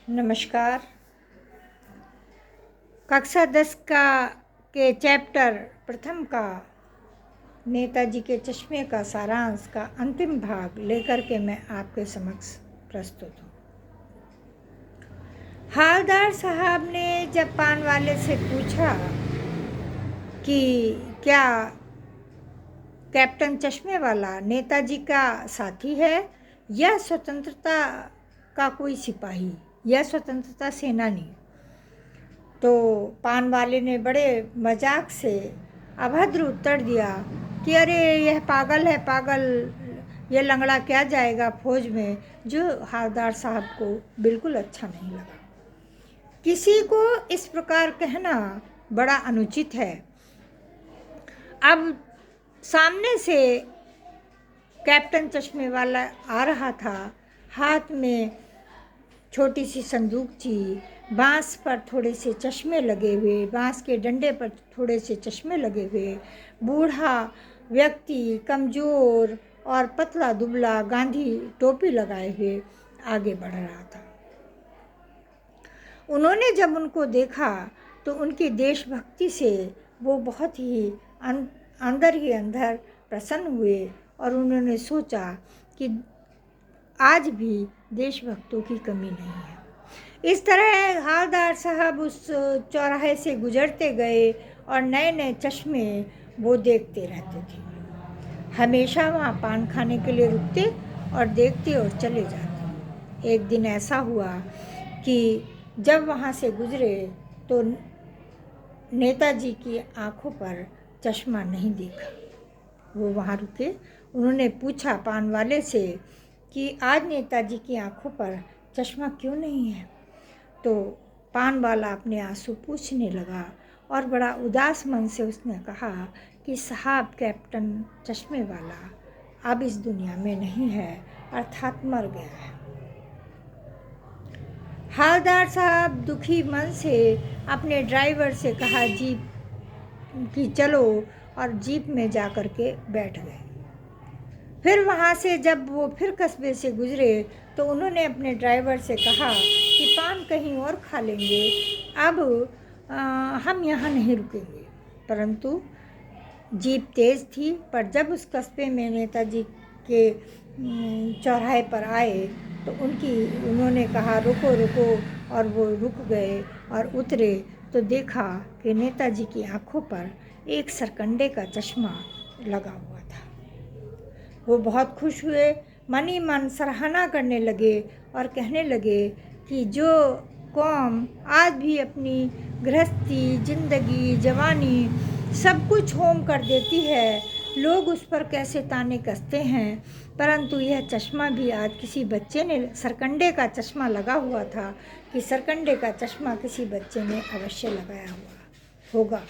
नमस्कार। कक्षा 10 का के चैप्टर प्रथम का नेताजी के चश्मे का सारांश का अंतिम भाग लेकर के मैं आपके समक्ष प्रस्तुत हूँ। हवलदार साहब ने जब पान वाले से पूछा कि क्या कैप्टन चश्मे वाला नेताजी का साथी है या स्वतंत्रता का कोई सिपाही या स्वतंत्रता सेनानी, तो पान वाले ने बड़े मजाक से अभद्र उत्तर दिया कि अरे यह पागल है, पागल, यह लंगड़ा क्या जाएगा फौज में, जो हवलदार साहब को बिल्कुल अच्छा नहीं लगा। किसी को इस प्रकार कहना बड़ा अनुचित है। अब सामने से कैप्टन चश्मे वाला आ रहा था, हाथ में छोटी सी संदूक थी, बांस पर थोड़े से चश्मे लगे हुए, बांस के डंडे पर थोड़े से चश्मे लगे हुए, बूढ़ा व्यक्ति, कमज़ोर और पतला दुबला, गांधी टोपी लगाए हुए आगे बढ़ रहा था। उन्होंने जब उनको देखा तो उनकी देशभक्ति से वो बहुत ही अंदर ही अंदर प्रसन्न हुए और उन्होंने सोचा कि आज भी देशभक्तों की कमी नहीं है। इस तरह हवलदार साहब उस चौराहे से गुजरते गए और नए नए चश्मे वो देखते रहते थे। हमेशा वहाँ पान खाने के लिए रुकते और देखते और चले जाते। एक दिन ऐसा हुआ कि जब वहाँ से गुजरे तो नेताजी की आंखों पर चश्मा नहीं देखा। वो वहाँ रुके। उन्होंने पूछा पान वाले से कि आज नेताजी की आंखों पर चश्मा क्यों नहीं है। तो पान वाला अपने आंसू पूछने लगा और बड़ा उदास मन से उसने कहा कि साहब, कैप्टन चश्मे वाला अब इस दुनिया में नहीं है, अर्थात मर गया है। हवलदार साहब दुखी मन से अपने ड्राइवर से कहा जीप कि चलो, और जीप में जा कर के बैठ गए। फिर वहाँ से जब वो फिर कस्बे से गुजरे तो उन्होंने अपने ड्राइवर से कहा कि पान कहीं और खा लेंगे, अब हम यहाँ नहीं रुकेंगे। परंतु जीप तेज़ थी, पर जब उस कस्बे में नेताजी के चौराहे पर आए तो उन्होंने कहा रुको रुको, और वो रुक गए और उतरे तो देखा कि नेताजी की आंखों पर एक सरकंडे का चश्मा लगा हुआ था। वो बहुत खुश हुए, मन ही मन सराहना करने लगे और कहने लगे कि जो कौम आज भी अपनी गृहस्थी, जिंदगी, जवानी सब कुछ होम कर देती है, लोग उस पर कैसे ताने कसते हैं, परंतु यह चश्मा भी आज किसी बच्चे ने, सरकंडे का चश्मा लगा हुआ था, कि सरकंडे का चश्मा किसी बच्चे ने अवश्य लगाया हुआ होगा।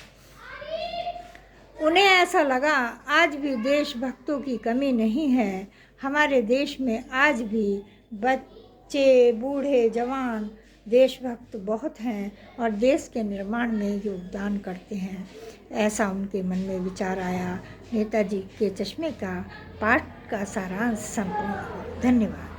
उन्हें ऐसा लगा आज भी देशभक्तों की कमी नहीं है। हमारे देश में आज भी बच्चे, बूढ़े, जवान देशभक्त बहुत हैं और देश के निर्माण में योगदान करते हैं। ऐसा उनके मन में विचार आया। नेताजी के चश्मे का पाठ का सारांश संपूर्ण हुआ। धन्यवाद।